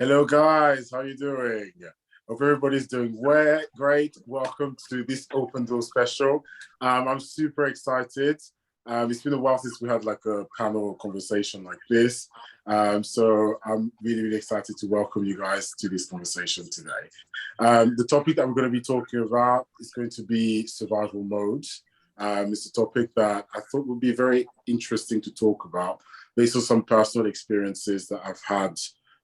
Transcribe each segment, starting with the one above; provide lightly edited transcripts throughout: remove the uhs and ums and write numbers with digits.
Hello, guys. How you doing? Hope everybody's doing great. Welcome to this Open Door special. I'm super excited. It's been a while since we had like a panel conversation like this. So I'm really excited to welcome you guys to this conversation today. The topic that we're going to be talking about is going to be survival mode. It's a topic that I thought would be very interesting to talk about based on some personal experiences that I've had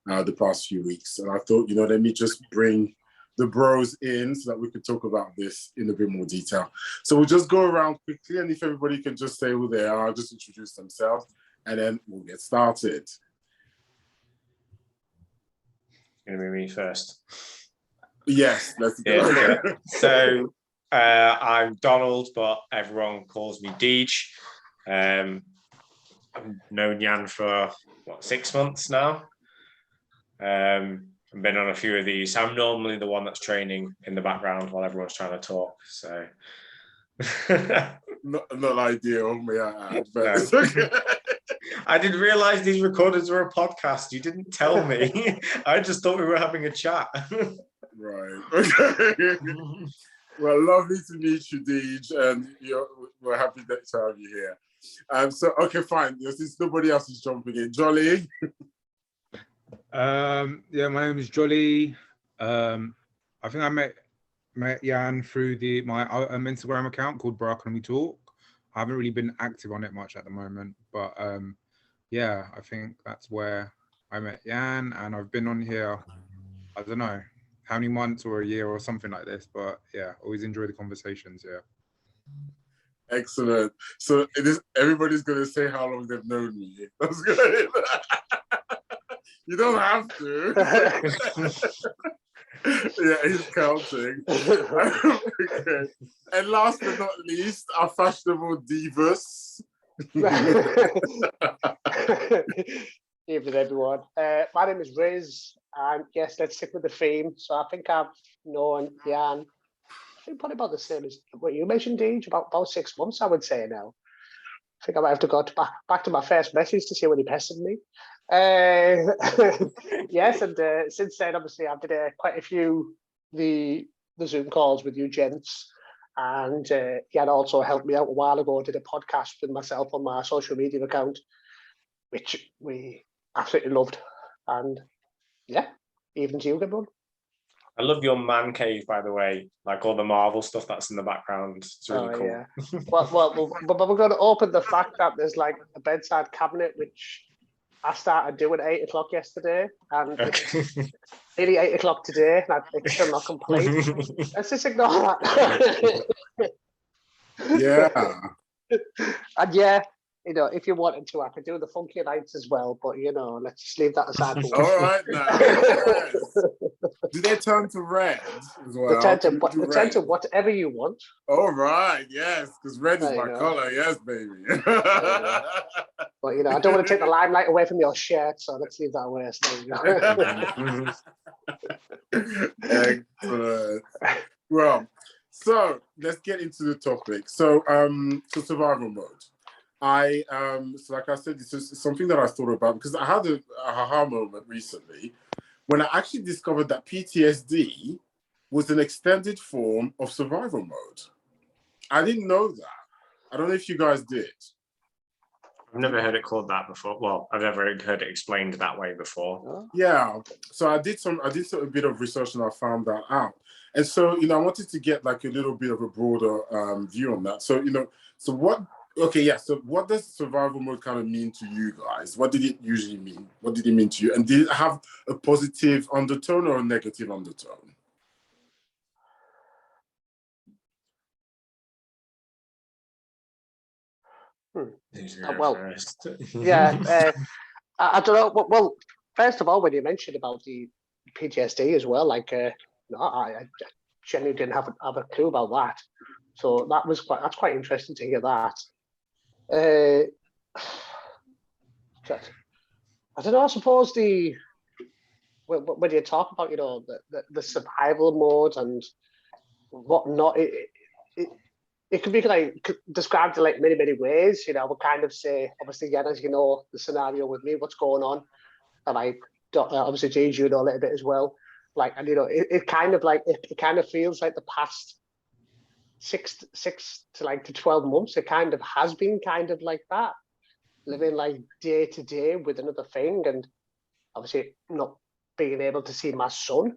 the past few weeks. And I thought, let me just bring the bros in so that we could talk about this in a bit more detail. So we'll just go around quickly, and if everybody can just say who they are, just introduce themselves, and then we'll get started. Going to be me first. Yes, let's go. Yeah. So I'm Donald, but everyone calls me Deej. I've known Jan for 6 months now. I've been on a few of these. I'm normally the one that's training in the background while everyone's trying to talk. So not ideal, may I add, but no. it's okay. I didn't realize these recordings were a podcast. You didn't tell me. I just thought we were having a chat. Right. Okay. Well, lovely to meet you, Deej, and we're happy to have you here. So, okay, fine. Since nobody else is jumping in, Jolly. Yeah, my name is Jolly. I think I met Jan through my Instagram account called Barakanami Talk. I haven't really been active on it much at the moment, but yeah, I think that's where I met Jan, and I've been on here, I don't know how many months or a year or something like this, but yeah, always enjoy the conversations. Yeah. Excellent. So everybody's going to say how long they've known me. That's good. You don't have to. Yeah, he's counting. Okay. And last but not least, our fashionable divas. Evening, everyone. My name is Riz, and yes, let's stick with the theme. So I think I've known Jan, I think probably about the same as what you mentioned, Deej, about 6 months, I would say now. I think I might have to go back to my first message to see when he pestered me. Yes, and since then, obviously, I've did quite a few the Zoom calls with you gents, and Jan also helped me out a while ago. Did a podcast with myself on my social media account, which we absolutely loved. And yeah, evening to you, everyone. I love your man cave, by the way, like all the Marvel stuff that's in the background. It's really cool. Yeah. Well, but we're going to open the fact that there's like a bedside cabinet, which I started doing at 8 o'clock yesterday, and it's nearly 8 o'clock today, and it's still not complete. Let's just ignore that. Yeah. And yeah, if you wanted to, I could do the funky lights as well, but let's just leave that aside. All right now. Yes. Do they turn to red as well? They turn to whatever you want. All right, yes, because red is my color. Yes, baby. But I don't want to take the limelight away from your shirt, so let's leave that away. Excellent. Well, so let's get into the topic. So survival mode. So like I said, this is something that I thought about because I had a aha moment recently when I actually discovered that PTSD was an extended form of survival mode. I didn't know that. I don't know if you guys did. I've never heard it called that before. Well, I've never heard it explained that way before. Yeah. So I did a bit of research and I found that out. And so, I wanted to get like a little bit of a broader view on that. So, so what does survival mode kind of mean to you guys? What did it usually mean? What did it mean to you? And did it have a positive undertone or a negative undertone? Well, yeah, I don't know. Well, first of all, when you mentioned about the PTSD as well, like, I genuinely didn't have a clue about that. So that's quite interesting to hear that. I don't know. I suppose when you talk about the survival mode and whatnot, it could be like described in like many ways. We kind of say, obviously, Jan, as you know, the scenario with me, what's going on, and like obviously Gigi, you know a little bit as well. Like, and it kind of like it kind of feels like the past six to like to 12 months, it kind of has been kind of like that, living like day to day with another thing, and obviously not being able to see my son,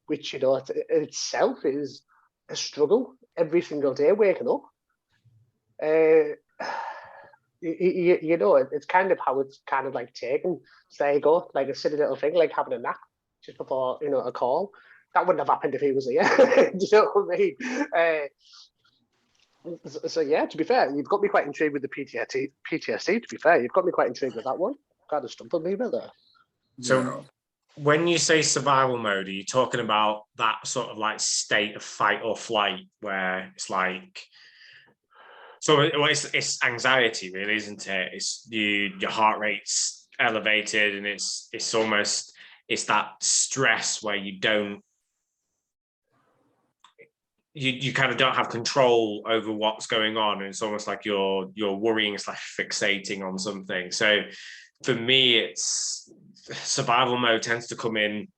which itself is a struggle every single day waking up. It's kind of how it's kind of like taken. So there you go, like a silly little thing, like having a nap just before a call. That wouldn't have happened if he was here. Do you know what I mean? So yeah, to be fair, you've got me quite intrigued with the PTSD. To be fair, you've got me quite intrigued with that one. Kind of stumped me a bit there. So when you say survival mode, are you talking about that sort of like state of fight or flight where it's like, so it's anxiety really, isn't it? It's your heart rate's elevated, and it's that stress where you kind of don't have control over what's going on, and it's almost like you're worrying / fixating on something. So for me, it's survival mode tends to come in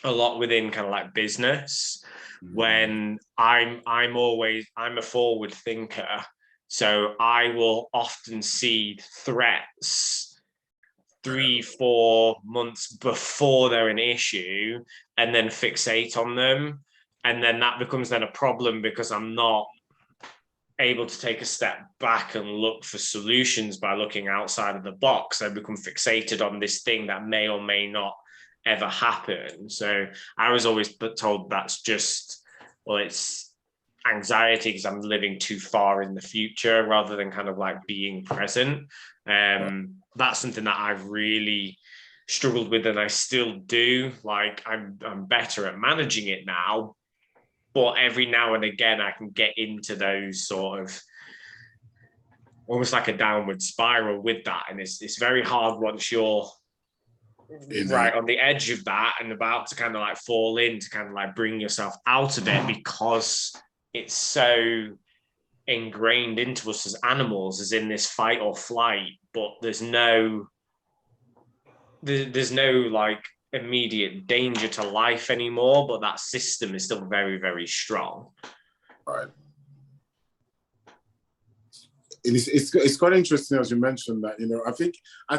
a lot within kind of like business, when I'm a forward thinker, so I will often see threats 3-4 months before they're an issue and then fixate on them. And then that becomes then a problem because I'm not able to take a step back and look for solutions by looking outside of the box. I become fixated on this thing that may or may not ever happen. So I was always told that's just, well, it's anxiety because I'm living too far in the future rather than kind of like being present. That's something that I've really struggled with, and I still do. Like I'm better at managing it now, but every now and again I can get into those sort of almost like a downward spiral with that, and it's very hard once you're right on the edge of that and about to kind of like fall in to kind of like bring yourself out of it, because it's so ingrained into us as animals, as in this fight or flight, but there's no like immediate danger to life anymore, but that system is still very, very strong. Right. It's quite interesting as you mentioned that, I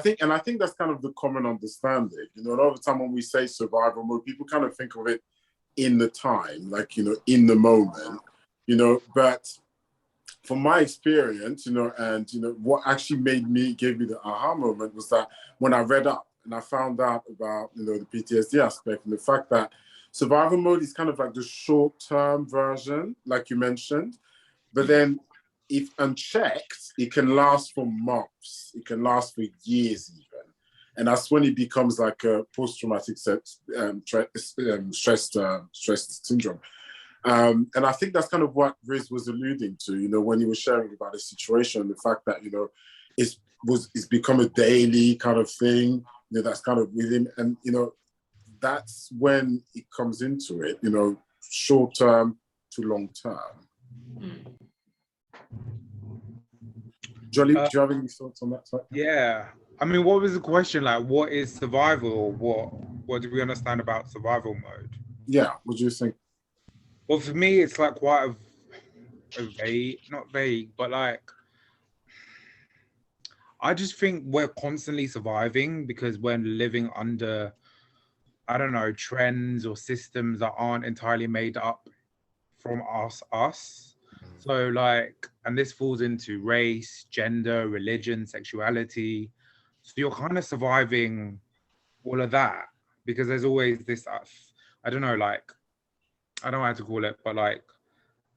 think that's kind of the common understanding. A lot of the time when we say survival mode, people kind of think of it in the time, like, in the moment, but from my experience, and what actually gave me the aha moment was that when I read up and I found out about, the PTSD aspect, and the fact that survival mode is kind of like the short-term version, like you mentioned, but then if unchecked, it can last for months. It can last for years even. And that's when it becomes like a post-traumatic stress syndrome. And I think that's kind of what Riz was alluding to, when he was sharing about the situation, the fact that, it's become a daily kind of thing, that's kind of within, and, that's when it comes into it, short term to long term. Jolly, do you have any thoughts on that side? Yeah. I mean, what was the question? Like, what is survival? What do we understand about survival mode? Yeah, what do you think? Well, for me, it's like quite a vague, not vague, but like, I just think we're constantly surviving because we're living under, I don't know, trends or systems that aren't entirely made up from us. So like, and this falls into race, gender, religion, sexuality. So you're kind of surviving all of that because there's always this, I don't know, like, I don't know how to call it, but like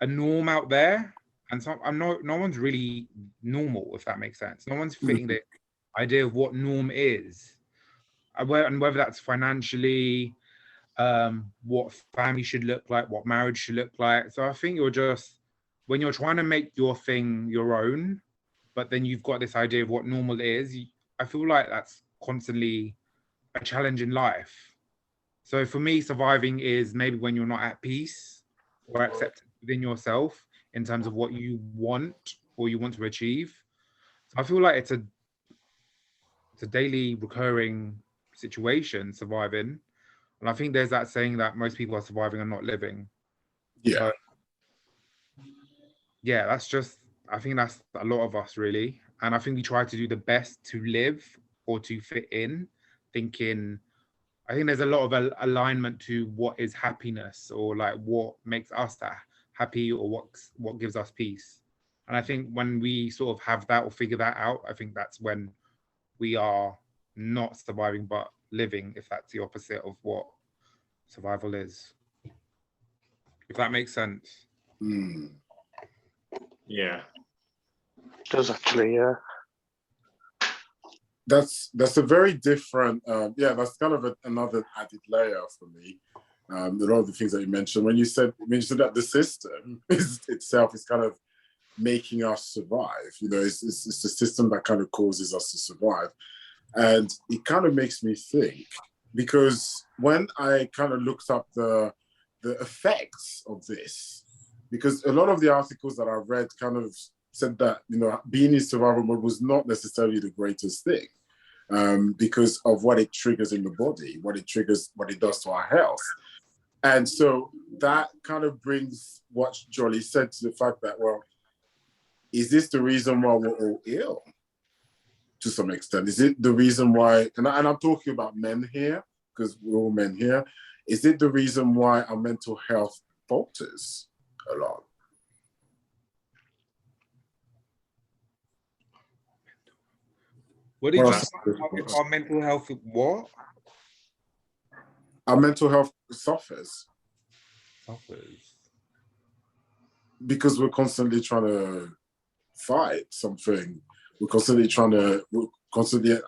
a norm out there. And no one's really normal, if that makes sense. No one's fitting the idea of what norm is. And whether that's financially, what family should look like, what marriage should look like. So I think when you're trying to make your thing your own, but then you've got this idea of what normal is, I feel like that's constantly a challenge in life. So for me, surviving is maybe when you're not at peace or accepted within yourself in terms of what you want or you want to achieve. So I feel like it's a daily recurring situation, surviving. And I think there's that saying that most people are surviving and not living. Yeah. So, yeah, that's just, I think that's a lot of us really. And I think we try to do the best to live or to fit in, thinking, I think there's a lot of alignment to what is happiness, or like what makes us happy, or what gives us peace. And I think when we sort of have that or figure that out, I think that's when we are not surviving but living, if that's the opposite of what survival is. If that makes sense. Mm. Yeah. It does actually, yeah. That's a very different, that's kind of another added layer for me. A lot of the things that you mentioned, when you said that the system itself is kind of making us survive, it's the system that kind of causes us to survive. And it kind of makes me think, because when I kind of looked up the effects of this, because a lot of the articles that I read kind of said that, being in survival mode was not necessarily the greatest thing, because of what it triggers in the body, what it does to our health. And so that kind of brings what Jolly said to the fact that, well, is this the reason why we're all ill? To some extent, is it the reason why? And I'm talking about men here, because we're all men here. Is it the reason why our mental health falters a lot? What did you say? Our mental health, what? Our mental health suffers. Because we're constantly trying to fight something. We're constantly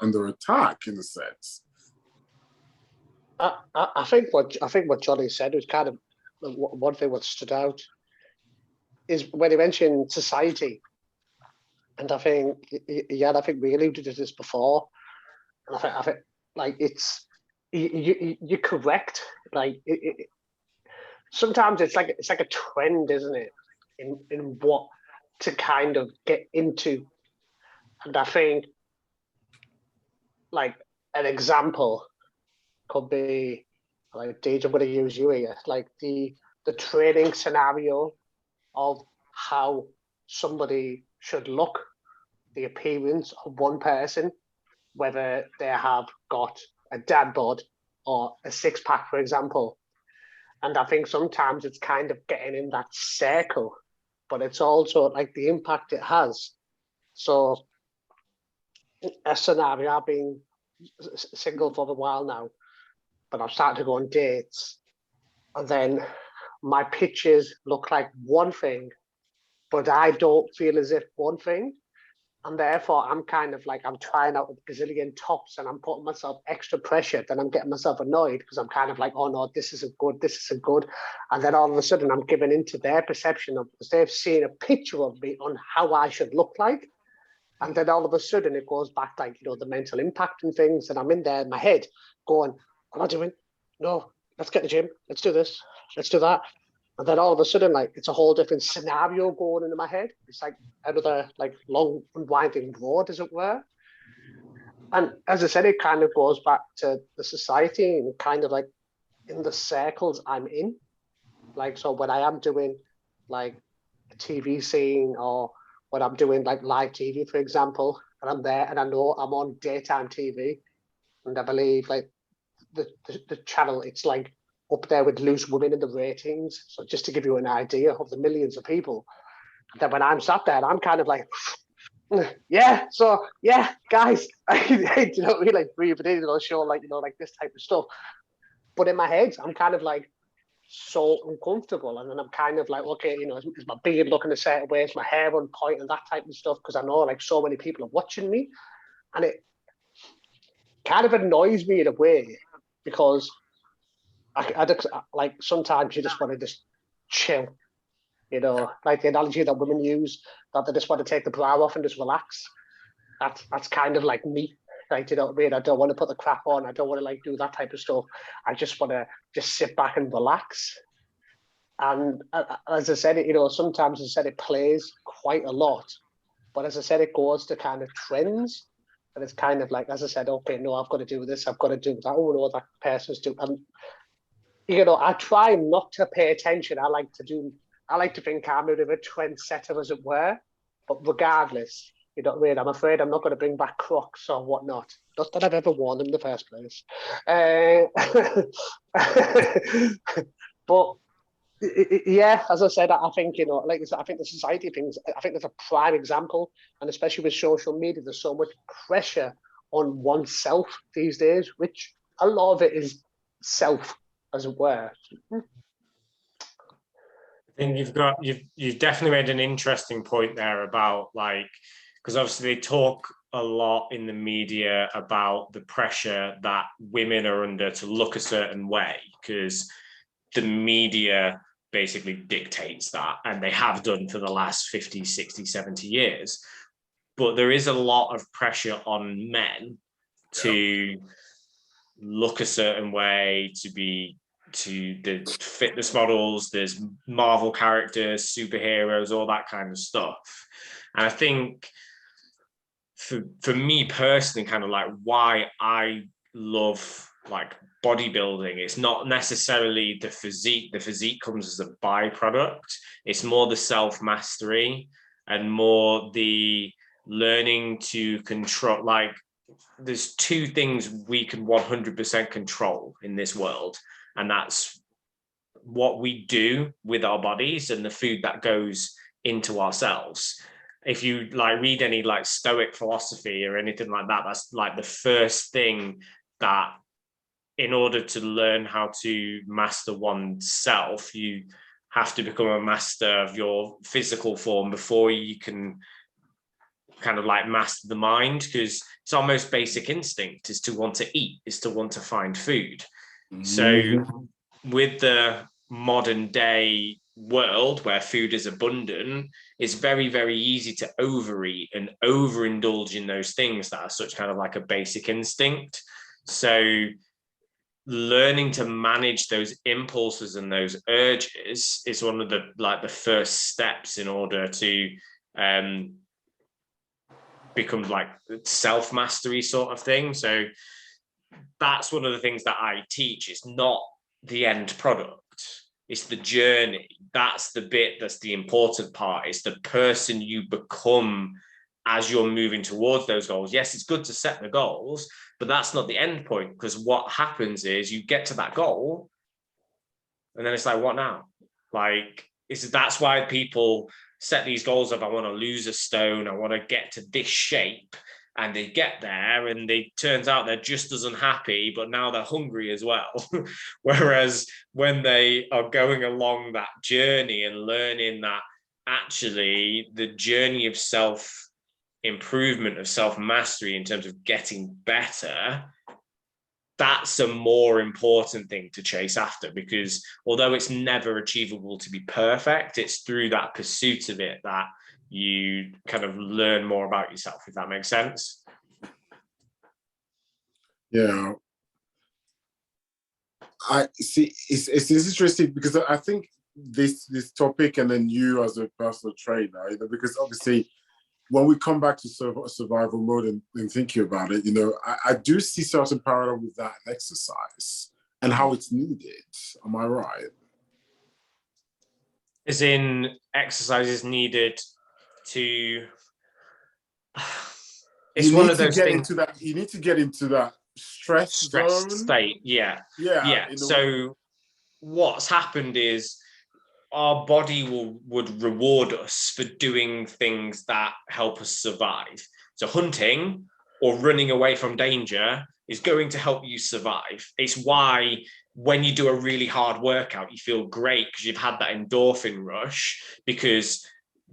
under attack, in a sense. I think what Johnny said was kind of one thing what stood out is when he mentioned society, and I think we alluded to this before, and I think like you're correct. Like sometimes it's like a trend, isn't it? In what to kind of get into. And I think, like, an example could be, like, Deej, I'm going to use you here, like the training scenario of how somebody should look, the appearance of one person, whether they have got a dad bod or a six-pack, for example. And I think sometimes it's kind of getting in that circle, but it's also like the impact it has. So, a scenario, I've been single for a while now, but I've started to go on dates, and then my pictures look like one thing, but I don't feel as if one thing, and therefore I'm kind of like, I'm trying out a gazillion tops and I'm putting myself extra pressure, then I'm getting myself annoyed because I'm kind of like, oh no, this isn't good, and then all of a sudden I'm giving into their perception of, because they've seen a picture of me on how I should look like. And then all of a sudden it goes back, like, the mental impact and things. And I'm in there in my head going, what am I doing? No, let's get to the gym. Let's do this. Let's do that. And then all of a sudden, like, it's a whole different scenario going into my head. It's like another, like, long and winding road, as it were. And as I said, it kind of goes back to the society and kind of like in the circles I'm in. Like, so when I am doing like a TV scene, or when I'm doing like live TV, for example, and I'm there and I know I'm on daytime TV, and I believe like the channel, it's like up there with Loose Women in the ratings. So just to give you an idea of the millions of people, and then when I'm sat there, I'm kind of like, yeah, so yeah, guys, really like breathing in, show like, like this type of stuff. But in my head, I'm kind of like, so uncomfortable, and then I'm kind of like, okay, is my beard looking a certain way, is my hair on point, and that type of stuff, because I know like so many people are watching me, and it kind of annoys me in a way, because I like sometimes you just want to just chill, like the analogy that women use, that they just want to take the bra off and just relax. That's kind of like me. Like, you know what I mean? I don't want to put the crap on. I don't want to like do that type of stuff. I just want to just sit back and relax. And as I said, sometimes as I said, it plays quite a lot. But as I said, it goes to kind of trends. And it's kind of like, as I said, okay, no, I've got to do this, I've got to do that. Oh no, that person's doing. And I try not to pay attention. I like to think I'm a bit of a trendsetter, as it were. But regardless, you know what I mean? I'm afraid I'm not going to bring back Crocs or whatnot. Not that I've ever worn them in the first place. But yeah, as I said, I think, like I said, I think the society things, I think there's a prime example, and especially with social media, there's so much pressure on oneself these days, which a lot of it is self, as it were. I think you've definitely made an interesting point there about, like, because obviously they talk a lot in the media about the pressure that women are under to look a certain way, because the media basically dictates that, and they have done for the last 50, 60, 70 years. But there is a lot of pressure on men to look a certain way, to the fitness models, there's Marvel characters, superheroes, all that kind of stuff. And I think for me personally, kind of like why I love like bodybuilding, it's not necessarily the physique. The physique comes as a byproduct. It's more the self-mastery and more the learning to control. Like, there's two things we can 100% control in this world, and that's what we do with our bodies and the food that goes into ourselves. If you like read any like Stoic philosophy or anything like that, that's like the first thing, that in order to learn how to master oneself, you have to become a master of your physical form before you can kind of like master the mind, because it's our most basic instinct is to want to eat, is to want to find food. So with the modern day world where food is abundant, it's very, very easy to overeat and overindulge in those things that are such kind of like a basic instinct. So learning to manage those impulses and those urges is one of the first steps in order to become like self-mastery sort of thing. So that's one of the things that I teach. It's not the end product, it's the journey. That's the bit that's the important part. It's the person you become as you're moving towards those goals. Yes, it's good to set the goals, but that's not the end point, because what happens is you get to that goal and then it's like, what now? Like, that's why people set these goals of, I want to lose a stone, I want to get to this shape, and they get there and they turns out they're just as unhappy, but now they're hungry as well. Whereas when they are going along that journey and learning that actually the journey of self-improvement, of self-mastery in terms of getting better, that's a more important thing to chase after, because although it's never achievable to be perfect, it's through that pursuit of it that you kind of learn more about yourself, if that makes sense. Yeah. I see. It's interesting because I think this topic, and then you as a personal trainer, because obviously when we come back to survival mode and thinking about it, I do see certain parallel with that exercise and how it's needed. Am I right? As in, exercise is needed to. It's one of those things. You need to get into that stress zone state. Yeah. Yeah. So what's happened is our body would reward us for doing things that help us survive. So hunting or running away from danger is going to help you survive. It's why when you do a really hard workout, you feel great because you've had that endorphin rush, because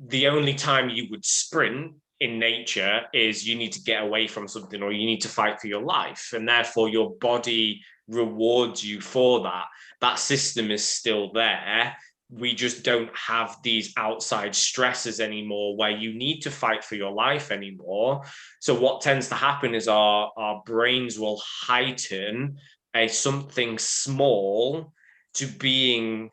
the only time you would sprint in nature is you need to get away from something or you need to fight for your life. And therefore your body rewards you for that. That system is still there. We just don't have these outside stresses anymore where you need to fight for your life anymore. So what tends to happen is our brains will heighten something small to being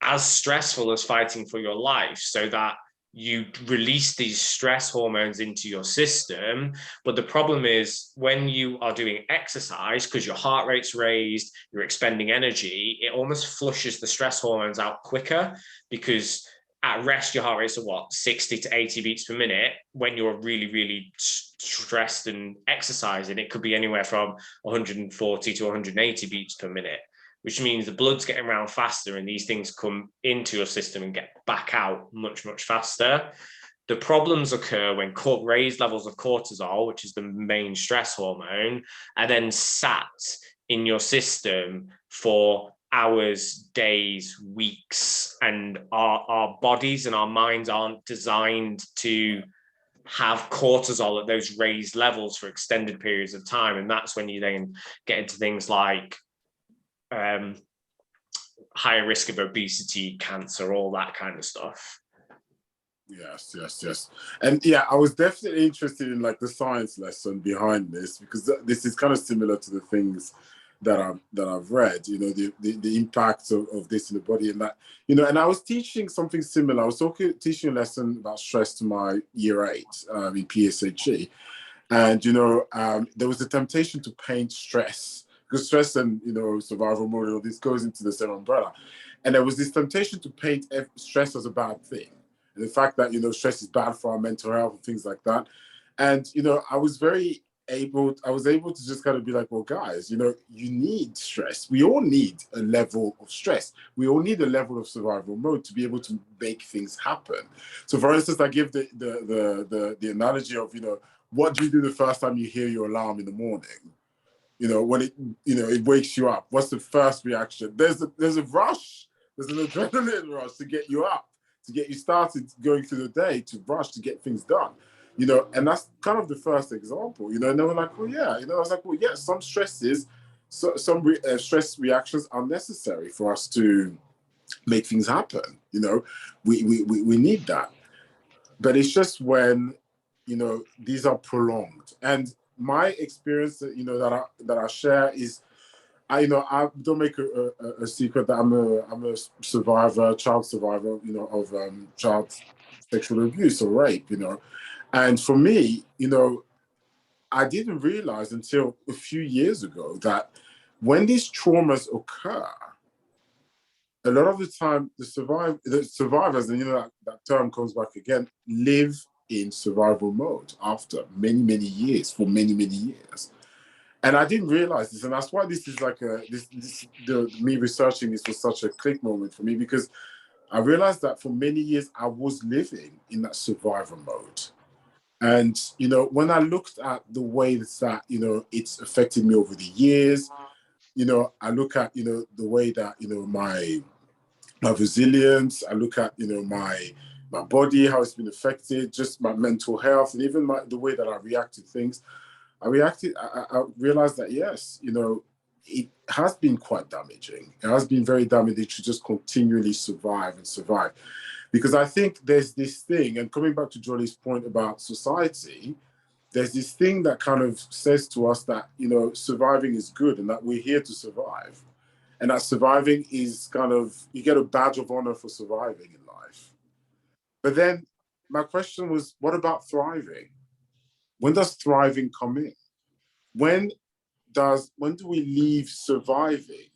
as stressful as fighting for your life, so that you release these stress hormones into your system. But the problem is when you are doing exercise, because your heart rate's raised, you're expending energy, it almost flushes the stress hormones out quicker, because at rest, your heart rate's at what, 60 to 80 beats per minute. When you're really, really stressed and exercising, it could be anywhere from 140 to 180 beats per minute, which means the blood's getting around faster and these things come into your system and get back out much, much faster. The problems occur when raised levels of cortisol, which is the main stress hormone, are then sat in your system for hours, days, weeks, and our bodies and our minds aren't designed to have cortisol at those raised levels for extended periods of time. And that's when you then get into things like higher risk of obesity, cancer, all that kind of stuff. Yes. And yeah, I was definitely interested in like the science lesson behind this, because this is kind of similar to the things that I've read, you know, the impact of this in the body, and that, you know, and I was teaching something similar. I was teaching a lesson about stress to my year 8 in PSHE. And, you know, there was a temptation to paint stress, because stress and, you know, survival mode, all this goes into the same umbrella. And there was this temptation to paint stress as a bad thing. And the fact that, you know, stress is bad for our mental health and things like that. And, you know, I was able to just kind of be like, well, guys, you know, you need stress. We all need a level of stress. We all need a level of survival mode to be able to make things happen. So for instance, I give the analogy of, you know, what do you do the first time you hear your alarm in the morning? You know, when it wakes you up, what's the first reaction? There's a rush. There's an adrenaline rush to get you up, to get you started going through the day, to rush to get things done. You know, and that's kind of the first example, you know, and they were like, well, yeah, you know, I was like, well, yeah, some stresses, some stress reactions are necessary for us to make things happen. You know, we need that. But it's just when, you know, these are prolonged. And my experience, you know, that I share is, I don't make a secret that I'm a survivor, child survivor, you know, of child sexual abuse or rape, you know. And for me, you know, I didn't realize until a few years ago that when these traumas occur, a lot of the time the survivors, and you know that term comes back again, live in survival mode after many, many years, for many, many years. And I didn't realize this, and that's why this is like me researching this was such a click moment for me, because I realized that for many years I was living in that survival mode. And, you know, when I looked at the way that, you know, it's affected me over the years, you know, I look at, you know, the way that, you know, my resilience, I look at, you know, my body, how it's been affected, just my mental health, and even the way that I react to things. I realized that, yes, you know, it has been quite damaging. It has been very damaging to just continually survive and survive. Because I think there's this thing, and coming back to Jolly's point about society, there's this thing that kind of says to us that, you know, surviving is good and that we're here to survive. And that surviving is kind of, you get a badge of honor for surviving in life. But then my question was, what about thriving? When does thriving come in? When do we leave surviving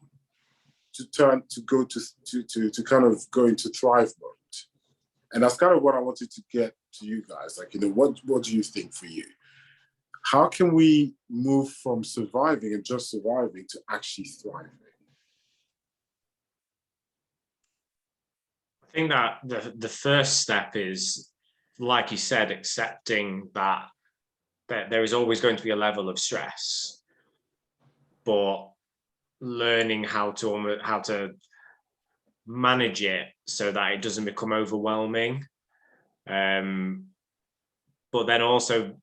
to kind of go into thrive mode? And that's kind of what I wanted to get to you guys. Like, you know, what do you think for you? How can we move from surviving and just surviving to actually thriving? I think that the first step is, like you said, accepting that there is always going to be a level of stress, but learning how to manage it so that it doesn't become overwhelming. But then also,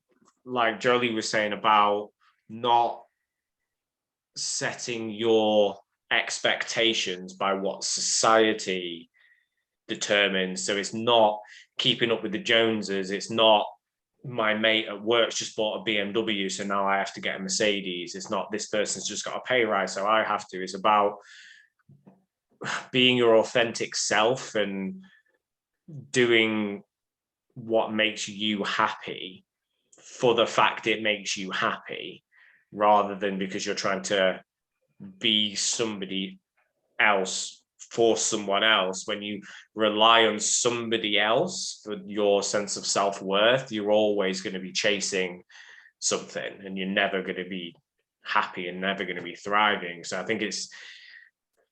like Jolie was saying about not setting your expectations by what society determines. So it's not keeping up with the Joneses. It's not my mate at work's just bought a BMW, so now I have to get a Mercedes. It's not this person's just got a pay rise, so I have to. It's about being your authentic self and doing what makes you happy for the fact it makes you happy, rather than because you're trying to be somebody else for someone else. When you rely on somebody else for your sense of self-worth, you're always going to be chasing something, and you're never going to be happy and never going to be thriving. So I think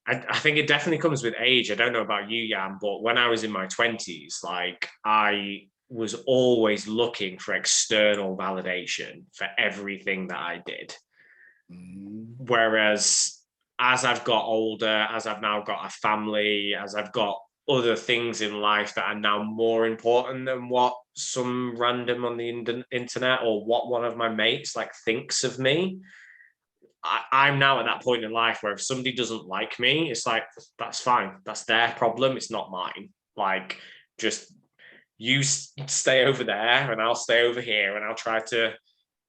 I think it definitely comes with age. I don't know about you, Jan, but when I was in my 20s, like, I was always looking for external validation for everything that I did. Whereas as I've got older, as I've now got a family, as I've got other things in life that are now more important than what some random on the internet or what one of my mates like thinks of me, I'm now at that point in life where if somebody doesn't like me, it's like, that's fine. That's their problem. It's not mine. Like, just you stay over there and I'll stay over here, and I'll try to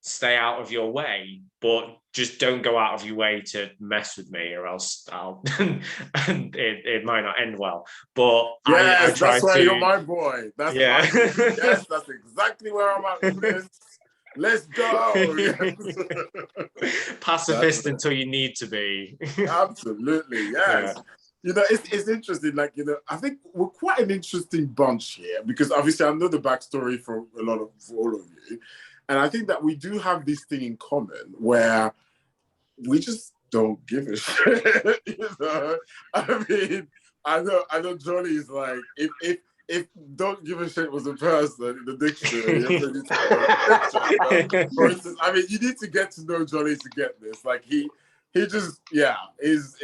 stay out of your way, but just don't go out of your way to mess with me, or else I'll and it might not end well. But yes, I try that's why to, you're my boy. That's yeah. yes, that's exactly where I'm at with this. Let's go. Yes. Pacifist until you need to be. Absolutely, yes. Yeah. You know, it's interesting. Like, you know, I think we're quite an interesting bunch here, because obviously I know the backstory for all of you, and I think that we do have this thing in common where we just don't give a shit. You know, I mean, I know Johnny is like, if don't give a shit was a person in the dictionary, for instance, I mean, you need to get to know Johnny to get this. Like, he just, yeah, is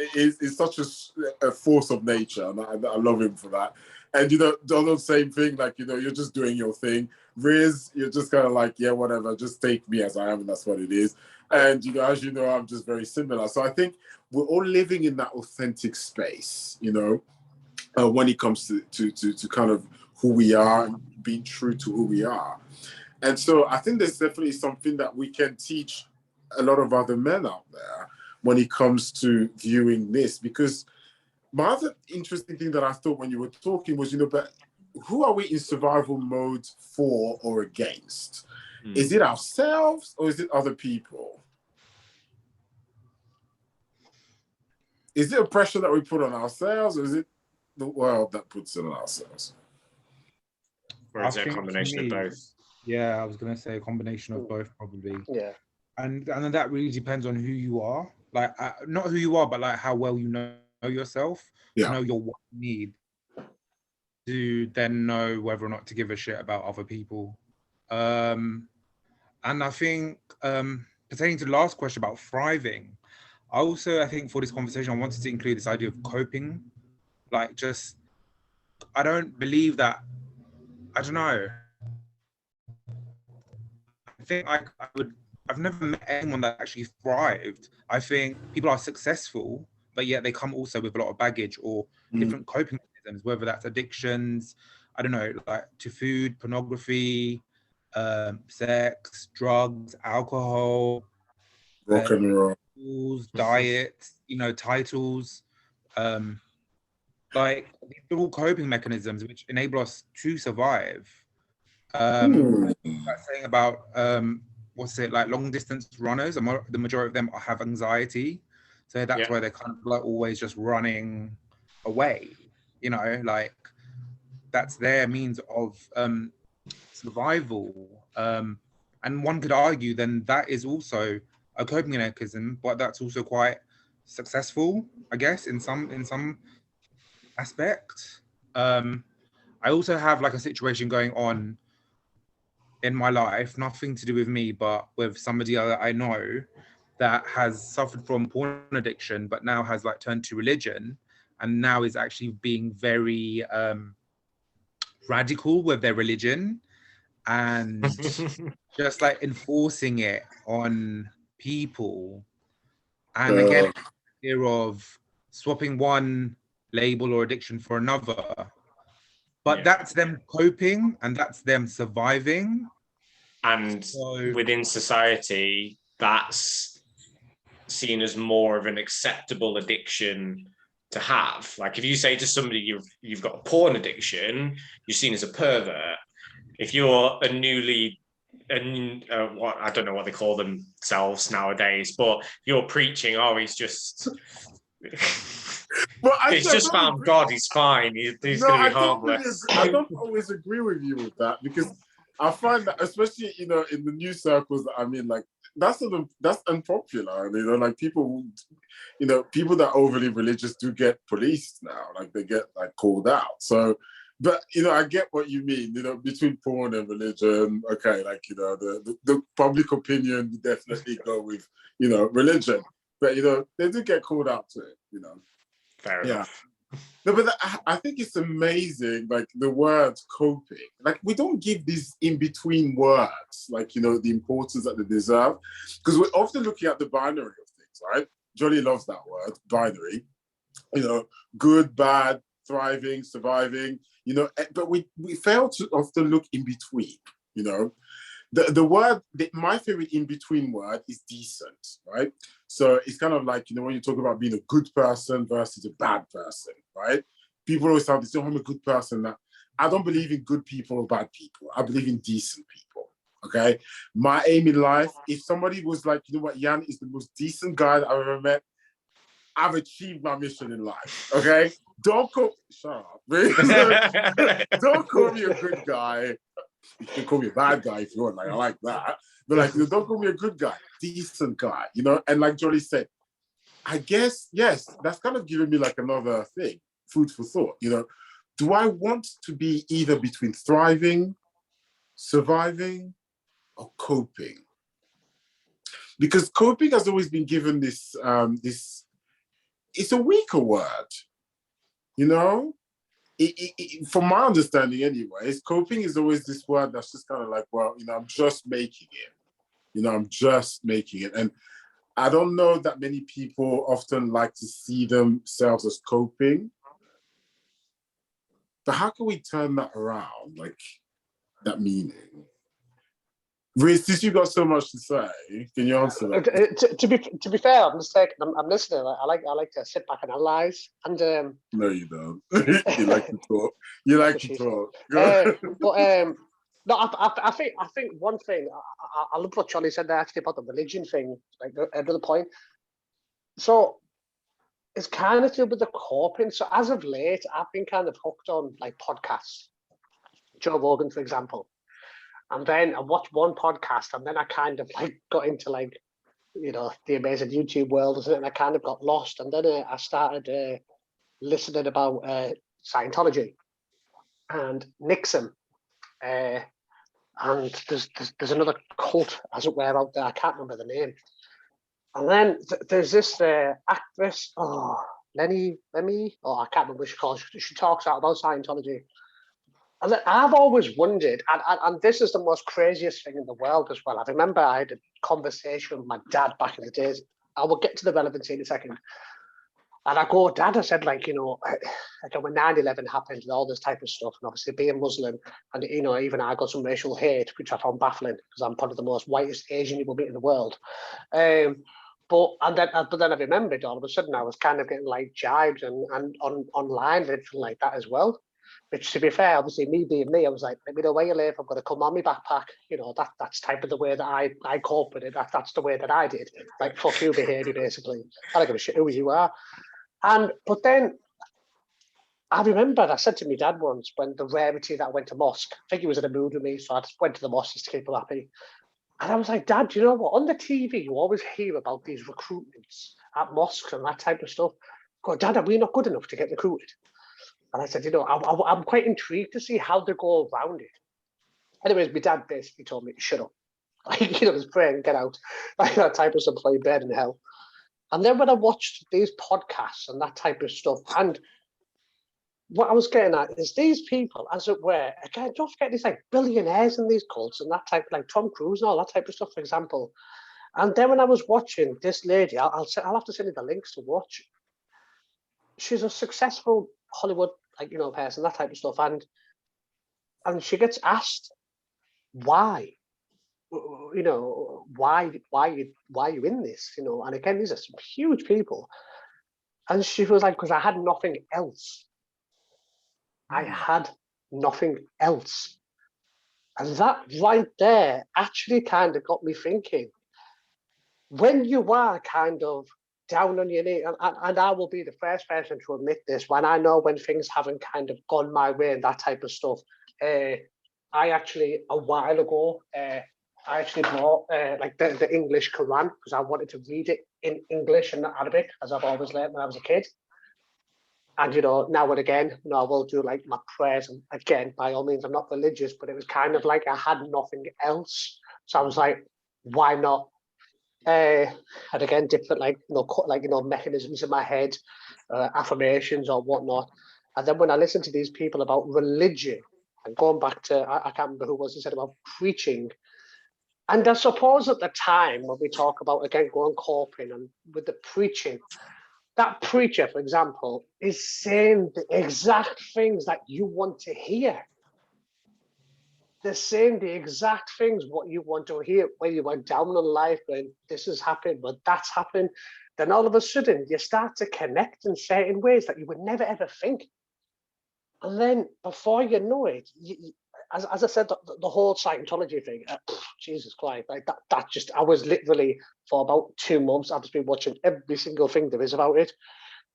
such a force of nature, and I love him for that. And, you know, Donald, same thing. Like, you know, you're just doing your thing. Riz, you're just kind of like, yeah, whatever, just take me as I am, and that's what it is. And, you know, as you know, I'm just very similar. So I think we're all living in that authentic space, you know, when it comes to kind of who we are and being true to who we are. And so I think there's definitely something that we can teach a lot of other men out there when it comes to viewing this. Because my other interesting thing that I thought when you were talking was, you know, but who are we in survival mode for or against? Is it ourselves or is it other people? Is it a pressure that we put on ourselves, or is it the world that puts it on ourselves? Or is it a combination of both? Yeah, I was going to say a combination of both, probably. Yeah. And then that really depends on who you are. Like, not who you are, but like how well you know yourself, Yeah. know your what you need, to then know whether or not to give a shit about other people. And I think pertaining to the last question about thriving, I think for this conversation, I wanted to include this idea of coping. Like, just, I don't believe that, I don't know. I think I've never met anyone that actually thrived. I think people are successful, but yet they come also with a lot of baggage or different coping mechanisms, whether that's addictions, I don't know, like to food, pornography, sex, drugs, alcohol, rock and roll, diet, you know, titles. Like, these are all coping mechanisms which enable us to survive. Saying about like long distance runners, the majority of them have anxiety, so that's why they're kind of like always just running away, you know, like that's their means of survival. And one could argue then that is also a coping mechanism, but that's also quite successful, I guess, in some aspect. I also have like a situation going on in my life, nothing to do with me, but with somebody that I know that has suffered from porn addiction, but now has like turned to religion, and now is actually being very radical with their religion, and just like enforcing it on people. And again, fear of swapping one label or addiction for another. But that's them coping, and that's them surviving. And within society, that's seen as more of an acceptable addiction to have. Like, if you say to somebody you've got a porn addiction, you're seen as a pervert. if you're a newly, what I don't know what they call themselves nowadays, but you're preaching, oh, he's just. But He's just found God. He's fine. He's going to be harmless. I don't always agree with you with that, because I find that, especially in the new circles that I'm in, like that's unpopular. And, like people, people that are overly religious do get policed now. Like they get like called out. So, but I get what you mean. Between porn and religion, okay, like the public opinion would definitely go with religion, but they do get called out to it. Fair enough. No, but I think it's amazing, like the word coping. Like we don't give these in-between words, like, the importance that they deserve. Because we're often looking at the binary of things, right? Jolly loves that word, binary. Good, bad, thriving, surviving, but we fail to often look in between, The word, my favorite in-between word is decent, right? So it's kind of like, when you talk about being a good person versus a bad person, right? People always have this, I'm a good person. That I don't believe in good people or bad people. I believe in decent people, okay? My aim in life, if somebody was like, what, Jan is the most decent guy that I've ever met, I've achieved my mission in life, okay? Shut up. Don't call me a good guy. You can call me a bad guy if you want, like I like that. But like, don't call me a good guy, decent guy, And like Jolly said, I guess, yes, that's kind of giving me like another thing, food for thought, Do I want to be either between thriving, surviving, or coping? Because coping has always been given this, it's a weaker word, from my understanding anyways, coping is always this word that's just kind of like, well, I'm just making it. I'm just making it. And I don't know that many people often like to see themselves as coping. But how can we turn that around, like that meaning? Reece, since you got so much to say, can you answer that? To be fair, I'm listening. I like to sit back and analyze. And no, you don't. You like to talk. You like to talk. No, I think one thing. I love what Johnny said there actually about the religion thing. Like another point. So it's kind of to do with the coping. So as of late, I've been kind of hooked on like podcasts. Joe Rogan, for example. And then I watched one podcast, and then I kind of like got into like, the amazing YouTube world, and I kind of got lost. And then I started listening about Scientology and Nixon, and there's another cult, as it were, out there. I can't remember the name. And then there's this actress, Lenny, I can't remember what she calls. She talks out about Scientology. And I've always wondered, and this is the most craziest thing in the world as well. I remember I had a conversation with my dad back in the days. I will get to the relevancy in a second. And I go, Dad, I said, like, when 9/11 happened and all this type of stuff, and obviously being Muslim, and, even I got some racial hate, which I found baffling because I'm probably the most whitest Asian you will meet in the world. But then I remembered all of a sudden I was kind of getting like jibes and online and everything like that as well. Which, to be fair, obviously me being me, I was like, let me know where you live. I'm going to come on my backpack. That's type of the way that I cope with it. That's the way that I did. Like, fuck you behaviour, basically. I don't give a shit who you are. But then I remember I said to my dad once when the rarity that I went to mosque, I think he was in a mood with me, so I just went to the mosque just to keep him happy. And I was like, Dad, do you know what? On the TV, you always hear about these recruitments at mosques and that type of stuff. I go, Dad, are we not good enough to get recruited? And I said, I'm quite intrigued to see how they go around it. Anyways, my dad basically told me to shut up. Like, just pray and get out. Like that type of stuff, play bed in hell. And then when I watched these podcasts and that type of stuff, and what I was getting at is these people, as it were, again, don't forget these like billionaires in these cults and that type, like Tom Cruise and all that type of stuff, for example. And then when I was watching this lady, I'll have to send you the links to watch. She's a successful Hollywood, person, that type of stuff, and she gets asked why, why are you in this, and again, these are some huge people, and she was like, because I had nothing else. I had nothing else. And that right there actually kind of got me thinking, when you are kind of down on your knee, and I will be the first person to admit this, when I know when things haven't kind of gone my way and that type of stuff, I actually, a while ago, I actually bought like the English Quran because I wanted to read it in English and not Arabic, as I've always learned when I was a kid. And, you know, now and again, you know, I will do like my prayers. And again, by all means, I'm not religious, but it was kind of like I had nothing else. So I was like, why not? And again, different mechanisms in my head, affirmations or whatnot. And then when I listen to these people about religion, and going back to, I can't remember who was, he said about preaching. And I suppose at the time when we talk about, again, going corporate and with the preaching, that preacher, for example, is saying the exact things that you want to hear. They're saying the exact things what you want to hear when you went down on life, when this has happened, when that's happened. Then all of a sudden you start to connect in certain ways that you would never ever think. And then before you know it, as I said, the whole Scientology thing, Jesus Christ, like that just, I was literally for about 2 months, I've just been watching every single thing there is about it.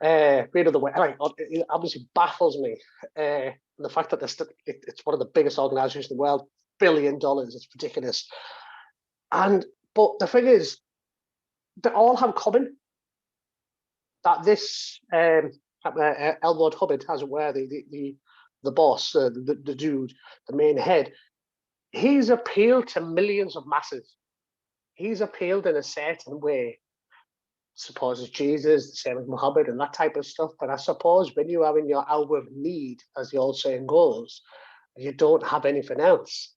Being of the way, like, it obviously baffles me. The fact that it's one of the biggest organizations in the world, $1 billion, it's ridiculous. But the thing is, they all have common that this Elwood Hubbard, as it were, the boss, the dude, the main head, he's appealed to millions of masses. He's appealed in a certain way. Suppose it's Jesus, the same as Muhammad and that type of stuff. But I suppose when you are in your hour of need, as the old saying goes, you don't have anything else.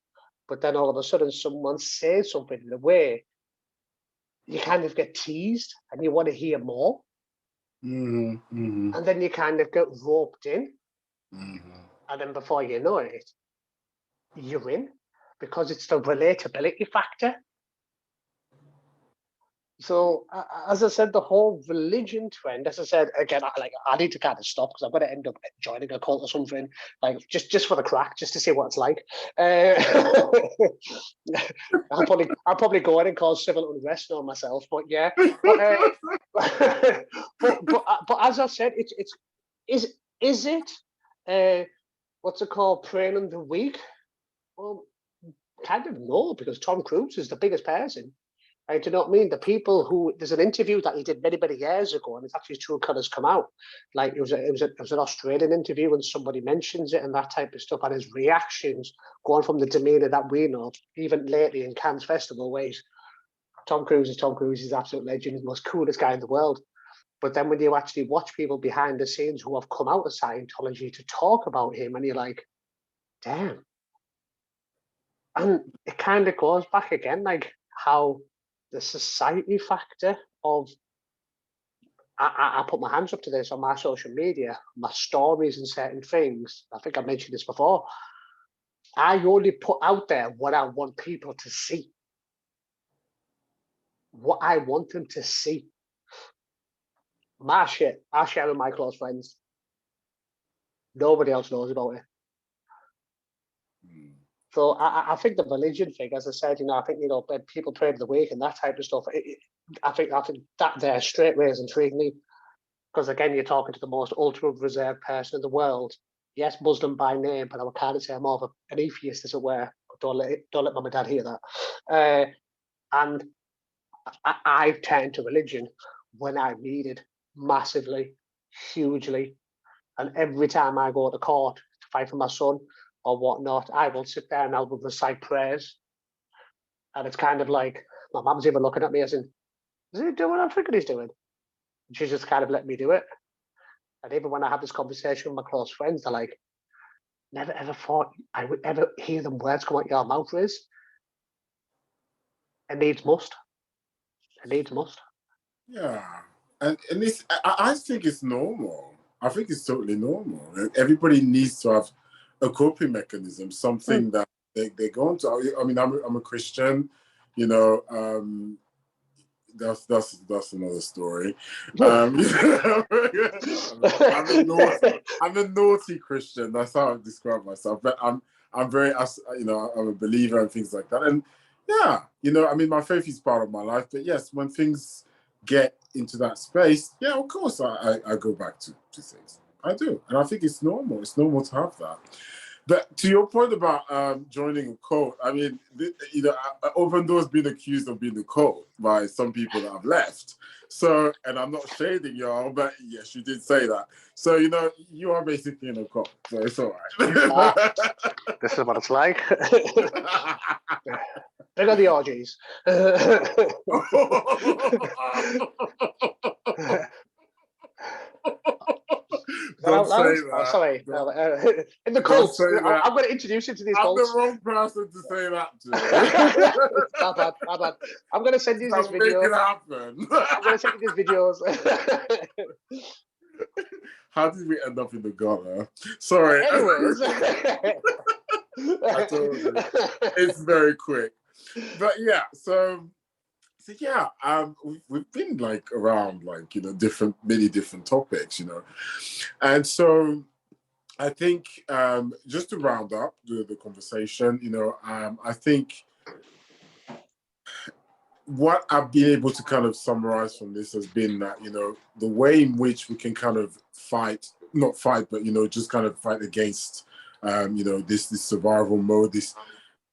But then all of a sudden someone says something in a way, you kind of get teased and you want to hear more. And then you kind of get roped in. And then before you know it, you're in, because it's the relatability factor. So, as I said, the whole religion trend, as I said, again, I need to kind of stop because I'm going to end up joining a cult or something, like just for the crack, just to see what it's like. I'll probably go in and cause civil unrest on myself, but yeah. But as I said, is it what's it called, praying in the week? Well, kind of no, because Tom Cruise is the biggest person. I do not mean the people who, there's an interview that he did many, many years ago, and it's actually true colours come out. Like it was an Australian interview, and somebody mentions it and that type of stuff, and his reactions going from the demeanour that we know, even lately in Cannes Festival, where Tom Cruise is Tom Cruise, he's an absolute legend, he's the most coolest guy in the world. But then when you actually watch people behind the scenes who have come out of Scientology to talk about him, and you're like, damn. And it kind of goes back again, like how the society factor of, I put my hands up to this on my social media, my stories and certain things. I think I mentioned this before. I only put out there what I want people to see. What I want them to see. My shit, I share with my close friends. Nobody else knows about it. So I think the religion thing, as I said, I think, people pray to the week and that type of stuff. I think that there straight away has intrigued me. Because again, you're talking to the most ultra reserved person in the world. Yes, Muslim by name, but I would kind of say I'm more of an atheist, as it were. Don't let mum and dad hear that. And I turned to religion when I needed massively, hugely. And every time I go to court to fight for my son or whatnot, I will sit there and I will recite prayers. And it's kind of like, my mum's even looking at me as in, is he doing what I'm thinking he's doing? And she just kind of let me do it. And even when I have this conversation with my close friends, they're like, never ever thought I would ever hear them words come out your mouth, Riz. It needs must. It needs must. Yeah. And this, I think it's normal. I think it's totally normal. Everybody needs to have a coping mechanism, something that they go into. I mean, I'm a Christian, that's another story. I'm a naughty Christian. That's how I describe myself. But I'm very, you know, I'm a believer and things like that. And yeah, you know, I mean, my faith is part of my life, but yes, when things get into that space, yeah, of course, I go back to things. I do, and I think it's normal. It's normal to have that. But to your point about joining a cult, I mean, you know, Open Door's been accused of being a cult by some people that have left. So, and I'm not shading y'all, but yes, you did say that. So, you know, you are basically in a cult, so it's all right. This is what it's like. Big on the orgies. Don't say that. Oh, sorry. In the Don't cult, say that. I'm going to introduce you to these I'm cults. the wrong person to say that to. My bad. I'm going to send you this Make video. it happen. I'm going to send you these videos. How did we end up in the gutter? Sorry. Anyways. I told you. It's very quick. But yeah, so yeah, we've been like around like, you know, many different topics, you know. And so I think just to round up the conversation, you know, I think what I've been able to kind of summarize from this has been that, you know, the way in which we can kind of not fight, but, you know, just kind of fight against, you know, this survival mode,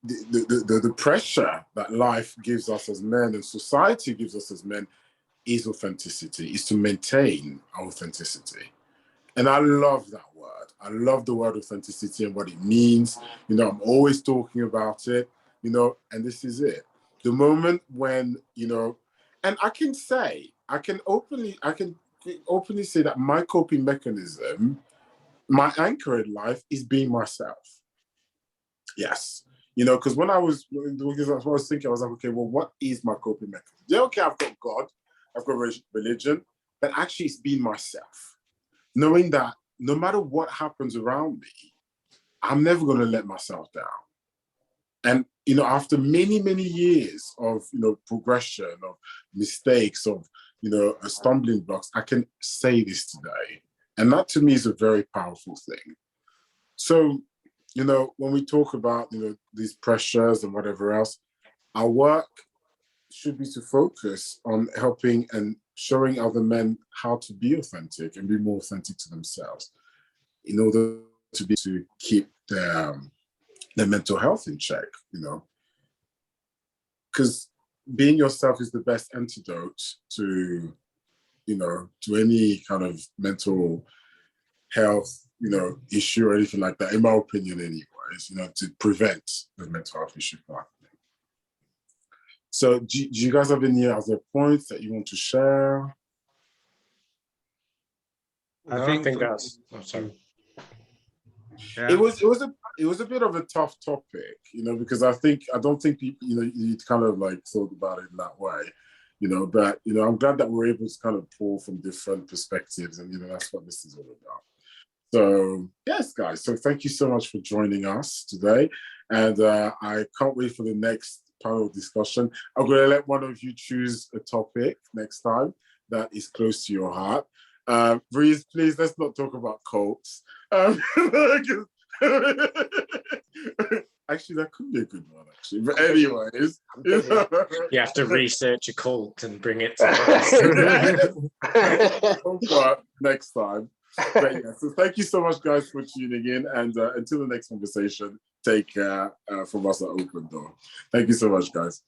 the pressure that life gives us as men and society gives us as men is authenticity, is to maintain our authenticity. And I love that word. I love the word authenticity and what it means. You know, I'm always talking about it, you know, and this is it. The moment when, you know, and I can openly say that my coping mechanism, my anchor in life is being myself. Yes. You know, because when I was thinking, I was like, okay, well, what is my coping mechanism? Yeah, okay, I've got God, I've got religion, but actually it's being myself. Knowing that no matter what happens around me, I'm never going to let myself down. And, you know, after many, many years of, you know, progression, of mistakes, of, you know, stumbling blocks, I can say this today. And that to me is a very powerful thing. So, you know, when we talk about, you know, these pressures and whatever else, our work should be to focus on helping and showing other men how to be authentic and be more authentic to themselves in order to keep their mental health in check, you know. Because being yourself is the best antidote to, you know, to any kind of mental health, you know, issue or anything like that, in my opinion anyways, you know, to prevent the mental health issue from happening. So do you guys have any other points that you want to share? I think that's. Oh, sorry. Yeah. It was a bit of a tough topic, you know, because I don't think people, you know, you kind of like thought about it in that way, you know. But you know, I'm glad that we're able to kind of pull from different perspectives, and you know, that's what this is all about. So yes, guys. So thank you so much for joining us today, and I can't wait for the next panel discussion. I'm going to let one of you choose a topic next time that is close to your heart. Breeze, please, let's not talk about cults. Actually, that could be a good one, actually. But anyways. You have to research a cult and bring it to us. Next time. But yeah, so thank you so much, guys, for tuning in. And until the next conversation, take care from us at Open Door. Thank you so much, guys.